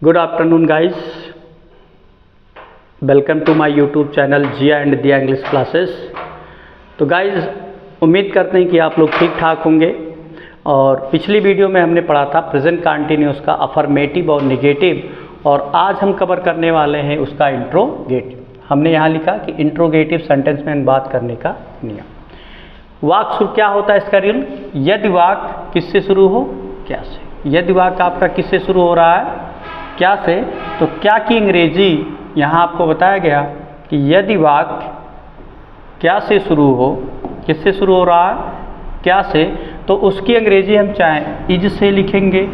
Good afternoon guys, welcome to my YouTube channel Jiya and Diya English classes. तो guys, उम्मीद करते हैं कि आप लोग ठीक ठाक होंगे। और पिछली वीडियो में हमने पढ़ा था प्रेजेंट कंटिन्यूअस का अफर्मेटिव और नेगेटिव, और आज हम कवर करने वाले हैं उसका इंट्रोगेटिव। हमने यहाँ लिखा कि इंट्रोगेटिव सेंटेंस में बात करने का नियम। वाक्य शुरू क्या होता है इसका रूल? यदि वाक्य किससे शुरू हो? क्या से। यदि वाक्य आपका किससे शुरू हो रहा है? क्या से। तो क्या की अंग्रेजी यहाँ आपको बताया गया कि यदि वाक्य क्या से शुरू हो, किससे शुरू हो रहा है? क्या से, तो उसकी अंग्रेजी हम चाहे इज से लिखेंगे,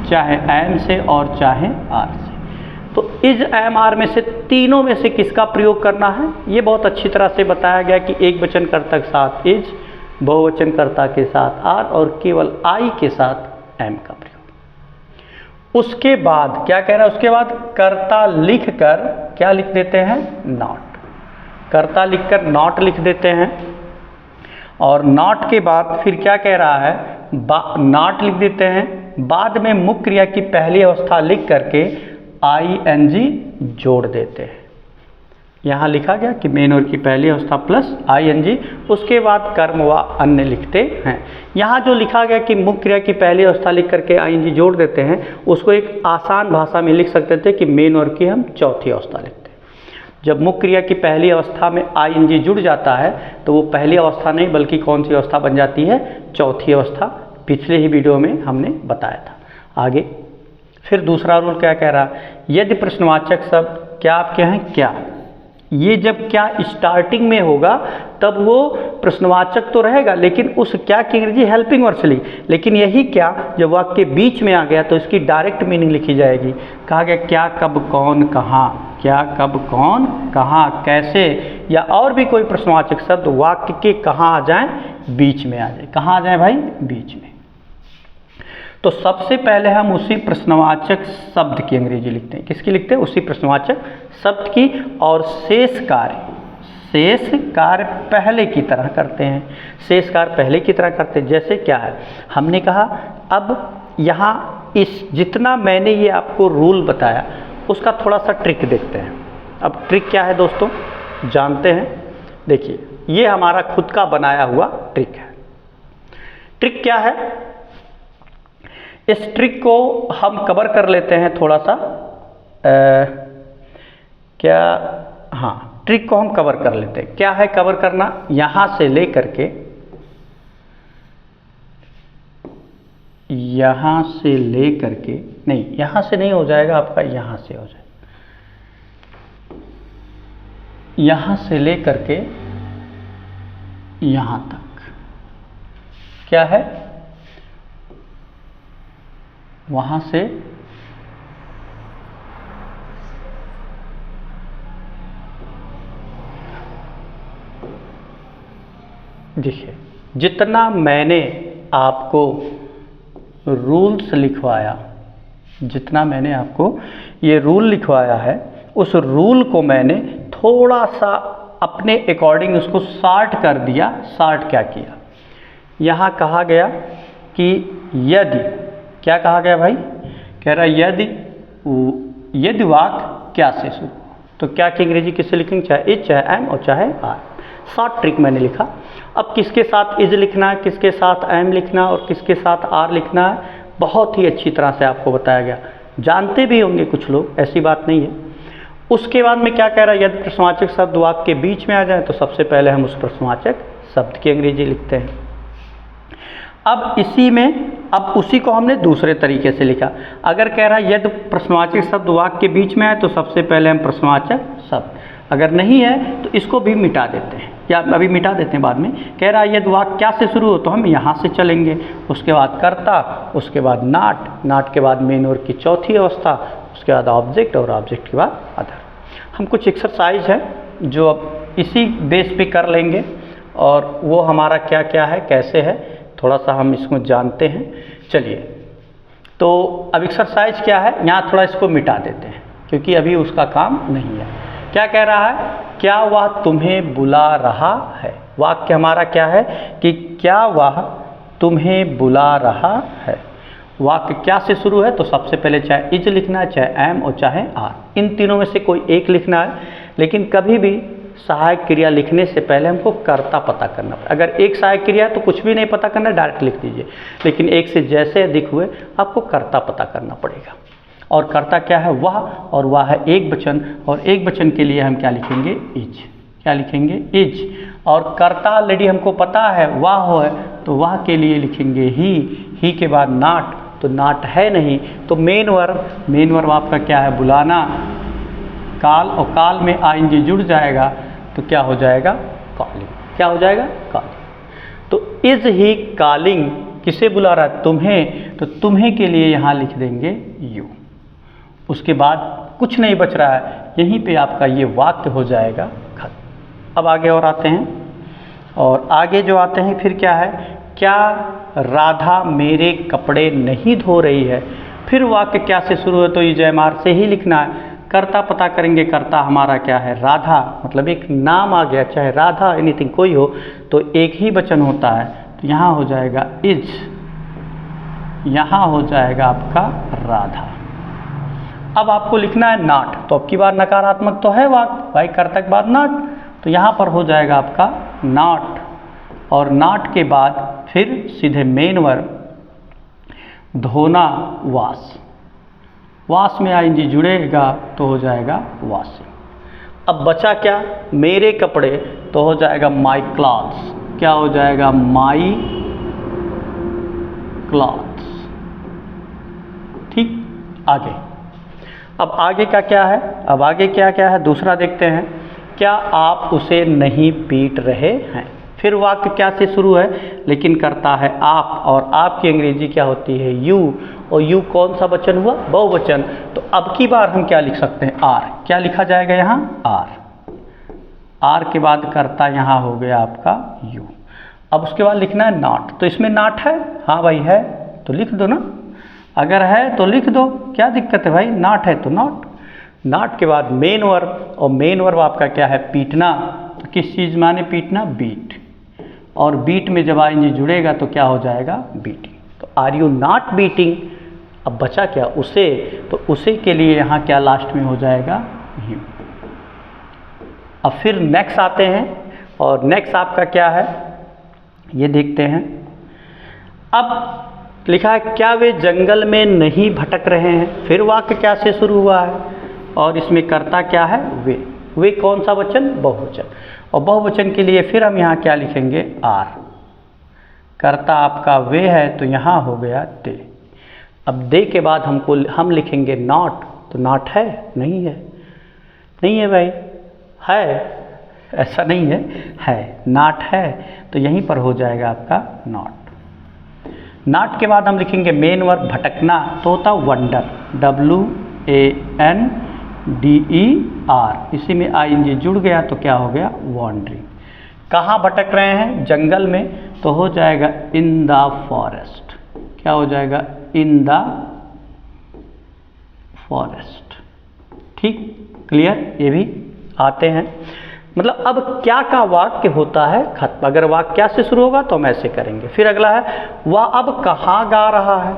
चाहे एम से, और चाहे आर से। तो इज, एम, आर में से तीनों में से किसका प्रयोग करना है ये बहुत अच्छी तरह से बताया गया कि एक वचनकर्ता के साथ इज, बहुवचनकर्ता के साथ आर, और केवल आई के साथ एम का प्रयोग। उसके बाद क्या कह रहा है? उसके बाद कर्ता लिखकर क्या लिख देते हैं? नॉट। कर्ता लिखकर नॉट लिख देते हैं। और नॉट के बाद फिर क्या कह रहा है? नॉट लिख देते हैं। बाद में मुख्य क्रिया की पहली अवस्था लिख करके आईएनजी जोड़ देते हैं। यहाँ लिखा गया कि मेन वर्ब की पहली अवस्था प्लस आईएनजी, उसके बाद कर्म व अन्य लिखते हैं। यहाँ जो लिखा गया कि मुख्य क्रिया की पहली अवस्था लिख करके आईएनजी जोड़ देते हैं, उसको एक आसान भाषा में लिख सकते थे कि मेन वर्ब की हम चौथी अवस्था लिखते हैं। जब मुख्य क्रिया की पहली अवस्था में आईएनजी जुड़ जाता है तो वो पहली अवस्था नहीं बल्कि कौन सी अवस्था बन जाती है? चौथी अवस्था। पिछले ही वीडियो में हमने बताया था। आगे फिर दूसरा रूल क्या कह रहा है? यदि प्रश्नवाचक शब्द क्या आपके हैं? क्या, ये जब क्या स्टार्टिंग में होगा तब वो प्रश्नवाचक तो रहेगा, लेकिन उस क्या की अंग्रेजी हेल्पिंग वर्ब से लिखी। लेकिन यही क्या जब वाक्य के बीच में आ गया तो इसकी डायरेक्ट मीनिंग लिखी जाएगी। कहा गया क्या, कब, कौन, कहाँ। क्या, कब, कौन, कहाँ, कैसे, या और भी कोई प्रश्नवाचक शब्द वाक्य के कहाँ आ जाए? बीच में आ जाए। कहाँ आ जाए भाई? बीच में। तो सबसे पहले हम उसी प्रश्नवाचक शब्द की अंग्रेजी लिखते हैं। किसकी लिखते हैं? उसी प्रश्नवाचक शब्द की। और शेष कार्य पहले की तरह करते हैं। शेष कार्य पहले की तरह करते हैं। जैसे क्या है? हमने कहा अब यहाँ इस जितना मैंने ये आपको रूल बताया उसका थोड़ा सा ट्रिक देखते हैं। अब ट्रिक क्या है दोस्तों, जानते हैं। देखिए, ये हमारा खुद का बनाया हुआ ट्रिक है। ट्रिक क्या है? इस ट्रिक को हम कवर कर लेते हैं थोड़ा सा। ट्रिक को हम कवर कर लेते हैं। क्या है कवर करना? यहाँ से लेकर के, यहाँ से लेकर के, नहीं यहाँ से नहीं हो जाएगा आपका, यहाँ से हो जाएगा। यहाँ से लेकर के यहाँ तक क्या है? वहाँ से देखिए, जितना मैंने आपको रूल्स लिखवाया, जितना मैंने आपको ये रूल लिखवाया है, उस रूल को मैंने थोड़ा सा अपने अकॉर्डिंग उसको शार्ट कर दिया। शार्ट क्या किया? यहाँ कहा गया कि यदि, क्या कहा गया भाई? कह रहा यदि वाक्य क्या से शुरू, तो क्या की अंग्रेजी किससे लिखेंगे? चाहे इज, चाहे एम, और चाहे आर। शॉर्ट ट्रिक मैंने लिखा। अब किसके साथ इज लिखना है, किसके साथ एम लिखना, और किसके साथ आर लिखना है, बहुत ही अच्छी तरह से आपको बताया गया। जानते भी होंगे कुछ लोग, ऐसी बात नहीं है। उसके बाद में क्या कह रहा है? यदि प्रश्नवाचक शब्द वाक्य के बीच में आ जाए तो सबसे पहले हम उस प्रश्नवाचक शब्द की अंग्रेजी लिखते हैं। अब इसी में, अब उसी को हमने दूसरे तरीके से लिखा। अगर कह रहा है यदि प्रश्नवाचक शब्द वाक्य के बीच में आए तो सबसे पहले हम प्रश्नवाचक शब्द, अगर नहीं है तो इसको भी मिटा देते हैं, या अभी मिटा देते हैं बाद में। कह रहा है यदि वाक्य क्या से शुरू हो तो हम यहाँ से चलेंगे। उसके बाद कर्ता, उसके बाद नाट के बाद मेन वर्ब की चौथी अवस्था, उसके बाद ऑब्जेक्ट, और ऑब्जेक्ट के बाद अदर। हम कुछ एक्सरसाइज है जो अब इसी बेस पे कर लेंगे, और वो हमारा क्या क्या है, कैसे है, थोड़ा सा हम इसको जानते हैं। चलिए, तो अब एक्सरसाइज क्या है, यहाँ थोड़ा इसको मिटा देते हैं क्योंकि अभी उसका काम नहीं है। क्या कह रहा है? क्या वह तुम्हें बुला रहा है। वाक्य हमारा क्या है कि क्या वह तुम्हें बुला रहा है। वाक्य क्या से शुरू है तो सबसे पहले चाहे इज लिखना है, चाहे एम और चाहे आर, इन तीनों में से कोई एक लिखना है। लेकिन कभी भी सहायक क्रिया लिखने से पहले हमको कर्ता पता करना पड़ेगा। अगर एक सहायक क्रिया है तो कुछ भी नहीं पता करना, डायरेक्ट लिख दीजिए। लेकिन एक से जैसे अधिक हुए आपको कर्ता पता करना पड़ेगा। और कर्ता क्या है? वह, और वह है एक वचन, और एक वचन के लिए हम क्या लिखेंगे? इज। क्या लिखेंगे? इज। और कर्ता ऑलरेडी हमको पता है वह है, तो वह के लिए लिखेंगे ही के बाद नॉट, तो नॉट है नहीं, तो मेन वर्ब आपका क्या है? बुलाना। काल, और काल में आईएनजी जुड़ जाएगा तो क्या हो जाएगा? कॉलिंग। क्या हो जाएगा? कॉलिंग। तो इज ही कॉलिंग, किसे बुला रहा है? तुम्हें, तो तुम्हें के लिए यहाँ लिख देंगे यू। उसके बाद कुछ नहीं बच रहा है, यहीं पे आपका ये वाक्य हो जाएगा खत्म। अब आगे और आते हैं, और आगे जो आते हैं फिर क्या है? क्या राधा मेरे कपड़े नहीं धो रही है? फिर वाक्य क्या से शुरू है? तो ये जयमार से ही लिखना है। कर्ता पता करेंगे, कर्ता हमारा क्या है? राधा, मतलब एक नाम आ गया, चाहे राधा एनीथिंग कोई हो तो एक ही वचन होता है, तो यहाँ हो जाएगा इज, यहाँ हो जाएगा आपका राधा। अब आपको लिखना है नॉट, तो अब की बार नकारात्मक तो है वाक्य, भाई कर्ता के बाद नॉट, तो यहाँ पर हो जाएगा आपका नॉट, और नॉट के बाद फिर सीधे मेन वर्ब धोना, वाश। वाश में आईएनजी जुड़ेगा तो हो जाएगा वॉशिंग। अब बचा क्या? मेरे कपड़े, तो हो जाएगा माई क्लॉथ्स। क्या हो जाएगा? माई क्लॉथ्स। ठीक, आगे। अब आगे का क्या है? अब आगे क्या क्या है दूसरा देखते हैं। क्या आप उसे नहीं पीट रहे हैं? फिर वाक्य क्या से शुरू है? लेकिन करता है आप, और आप की अंग्रेजी क्या होती है? यू, और यू कौन सा वचन हुआ? बहुवचन। तो अब की बार हम क्या लिख सकते हैं? आर। क्या लिखा जाएगा यहाँ? आर। आर के बाद करता यहाँ हो गया आपका यू। अब उसके बाद लिखना है नॉट, तो इसमें नॉट है? हाँ भाई है, तो लिख दो ना, अगर है तो लिख दो, क्या दिक्कत है भाई? नॉट है तो नॉट। नॉट के बाद मेन वर्ब, और मेन वर्ब आपका क्या है? पीटना। तो किस चीज़ माने पीटना? बीट, और बीट में जब आईएनजी जुड़ेगा तो क्या हो जाएगा? बीटिंग। तो आर यू नॉट बीटिंग। अब बचा क्या? उसे, तो उसे के लिए यहाँ क्या लास्ट में हो जाएगा? यू। अब फिर नेक्स्ट आते हैं, और नेक्स्ट आपका क्या है ये देखते हैं। अब लिखा है क्या वे जंगल में नहीं भटक रहे हैं? फिर वाक्य क्या से शुरू हुआ है, और इसमें कर्ता क्या है? वे। वे कौन सा वचन? बहुवचन, और बहुवचन के लिए फिर हम यहाँ क्या लिखेंगे? आर। कर्ता आपका वे है तो यहाँ हो गया दे। अब दे के बाद हम लिखेंगे नॉट, तो नॉट है? नहीं है, नहीं है भाई, है, ऐसा नहीं है नॉट है, तो यहीं पर हो जाएगा आपका नॉट। नॉट के बाद हम लिखेंगे मेन वर्ब भटकना, तो होता वंडर, WANDER। इसी में आईएनजी जुड़ गया तो क्या हो गया? वॉन्डरिंग। कहाँ भटक रहे हैं? जंगल में, तो हो जाएगा इन द फॉरेस्ट। क्या हो जाएगा? In the forest. ठीक, क्लियर? ये भी आते हैं। मतलब अब क्या का वाक्य होता है खत्म। अगर वाक्य क्या से शुरू होगा तो हम ऐसे करेंगे। फिर अगला है वह अब कहाँ गा रहा है।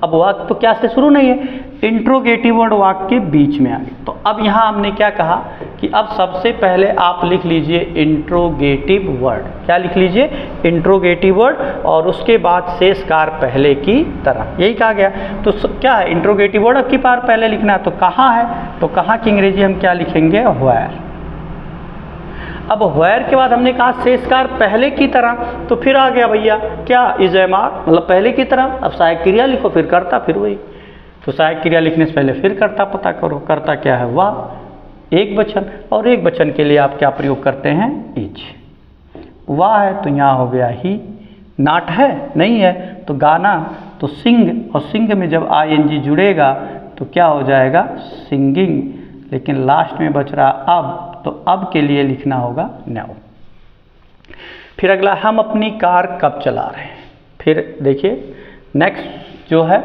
अब वाक्य तो क्या से शुरू नहीं है, इंट्रोगेटिव वर्ड वाक्य के बीच में आ गए। तो अब यहाँ हमने क्या कहा कि अब सबसे पहले आप लिख लीजिए इंट्रोगेटिव वर्ड। क्या लिख लीजिए? इंट्रोगेटिव वर्ड, और उसके बाद शेष कार पहले की तरह, यही कहा गया। तो क्या है? इंट्रोगेटिव वर्ड अब की बार पहले लिखना है, तो कहाँ है? तो कहाँ की अंग्रेजी हम क्या लिखेंगे? व्हेयर। अब व्हेयर के बाद हमने कहा शेषकार पहले की तरह, तो फिर आ गया भैया क्या? इज एम आर, मतलब पहले की तरह। अब सहायक क्रिया लिखो, फिर करता, फिर वही। तो सहायक क्रिया लिखने से पहले फिर करता पता करो। करता क्या है? वाह, एक वचन, और एक वचन के लिए आप क्या प्रयोग करते हैं? इज। वाह है तो यहाँ हो गया ही। नॉट है? नहीं है, तो गाना, तो सिंग, और सिंग में जब आईएनजी जुड़ेगा तो क्या हो जाएगा? सिंगिंग। लेकिन लास्ट में बच रहा अब, तो अब के लिए लिखना होगा नाउ। फिर अगला, हम अपनी कार कब चला रहे हैं। फिर देखिए नेक्स्ट जो है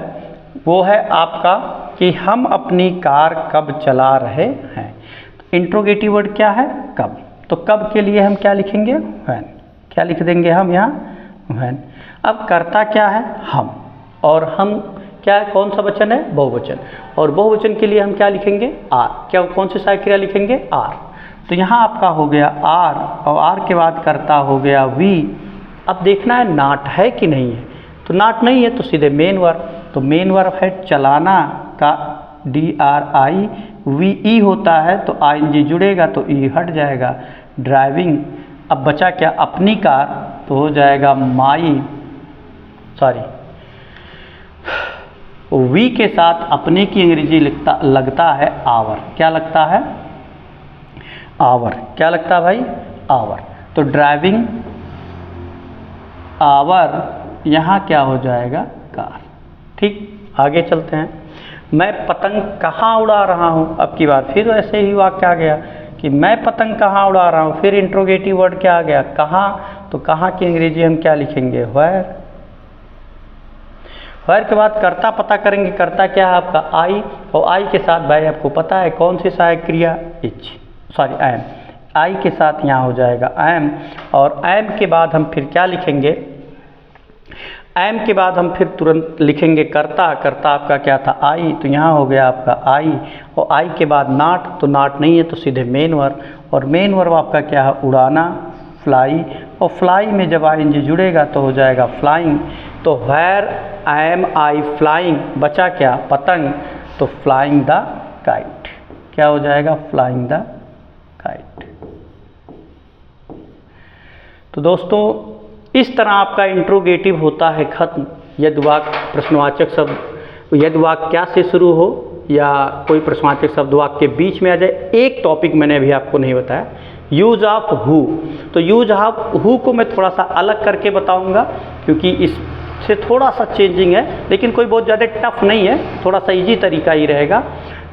वो है आपका कि हम अपनी कार कब चला रहे हैं। तो इंट्रोगेटिव वर्ड क्या है? कब। तो कब के लिए हम क्या लिखेंगे? व्हेन। क्या लिख देंगे हम यहाँ? व्हेन। अब कर्ता क्या है? हम, और हम क्या है, कौन सा वचन है, बहुवचन। और बहुवचन के लिए हम क्या लिखेंगे, आर। क्या, कौन सी सहायक क्रिया लिखेंगे, आर। तो यहाँ आपका हो गया आर, और आर के बाद कर्ता हो गया वी। अब देखना है नाट है कि नहीं है, तो नाट नहीं है तो सीधे मेन वर्ब। तो मेन वर्ब है चलाना का DRIVE होता है, तो ING जुड़ेगा तो ई हट जाएगा, ड्राइविंग। अब बचा क्या, अपनी कार, तो हो जाएगा माई, सॉरी वी के साथ अपने की अंग्रेजी लगता है आवर। क्या लगता है, आवर। क्या लगता है भाई, आवर। तो ड्राइविंग आवर, यहाँ क्या हो जाएगा, कार। ठीक, आगे चलते हैं। मैं पतंग कहाँ उड़ा रहा हूँ। अब की बात फिर ऐसे ही वाक्य आ गया कि मैं पतंग कहाँ उड़ा रहा हूँ, फिर इंट्रोगेटिव वर्ड क्या आ गया, कहाँ। तो कहाँ की अंग्रेजी हम क्या लिखेंगे, व्हेयर। व्हेयर के बाद कर्ता पता करेंगे, कर्ता क्या है आपका, आई। और आई के साथ भाई आपको पता है कौन सी सहायक क्रिया, इच, सॉरी एम। आई के साथ यहाँ हो जाएगा एम, और एम के बाद हम फिर क्या लिखेंगे, एम के बाद हम फिर तुरंत लिखेंगे कर्ता। कर्ता आपका क्या था, आई, तो यहाँ हो गया आपका आई। और आई के बाद नाट, तो नाट नहीं है तो सीधे मेन वर्ब। और मेन वर्ब आपका क्या है, उड़ाना, फ्लाई। और फ्लाई में जब ING जुड़ेगा तो हो जाएगा फ्लाइंग। तो वेयर एम आई फ्लाइंग, बचा क्या, पतंग, तो फ्लाइंग द काइट। क्या हो जाएगा, फ्लाइंग द काइट। तो दोस्तों इस तरह आपका इंट्रोगेटिव होता है खत्म। यदि वाक्य प्रश्नवाचक शब्द, यदि वाक्य क्या से शुरू हो या कोई प्रश्नवाचक शब्द वाक्य के बीच में आ जाए। एक टॉपिक मैंने अभी आपको नहीं बताया, यूज ऑफ हु। तो यूज ऑफ हु को मैं थोड़ा सा अलग करके बताऊंगा, क्योंकि इससे थोड़ा सा चेंजिंग है, लेकिन कोई बहुत ज़्यादा टफ नहीं है, थोड़ा सा इजी तरीका ही रहेगा।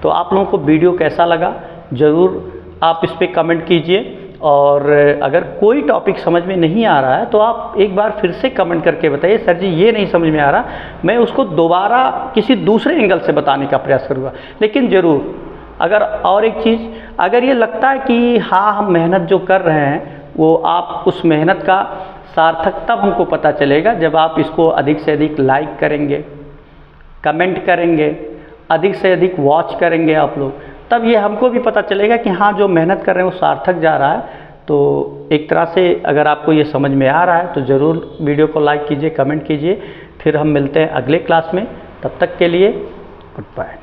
तो आप लोगों को वीडियो कैसा लगा ज़रूर आप इस पर कमेंट कीजिए, और अगर कोई टॉपिक समझ में नहीं आ रहा है तो आप एक बार फिर से कमेंट करके बताइए, सर जी ये नहीं समझ में आ रहा, मैं उसको दोबारा किसी दूसरे एंगल से बताने का प्रयास करूँगा। लेकिन ज़रूर अगर और एक चीज़, अगर ये लगता है कि हाँ हम मेहनत जो कर रहे हैं वो आप उस मेहनत का सार्थक तब हमको पता चलेगा जब आप इसको अधिक से अधिक लाइक करेंगे, कमेंट करेंगे, अधिक से अधिक वॉच करेंगे आप लोग, तब ये हमको भी पता चलेगा कि हाँ जो मेहनत कर रहे हैं वो सार्थक जा रहा है। तो एक तरह से अगर आपको ये समझ में आ रहा है तो ज़रूर वीडियो को लाइक कीजिए, कमेंट कीजिए। फिर हम मिलते हैं अगले क्लास में, तब तक के लिए गुड बाय।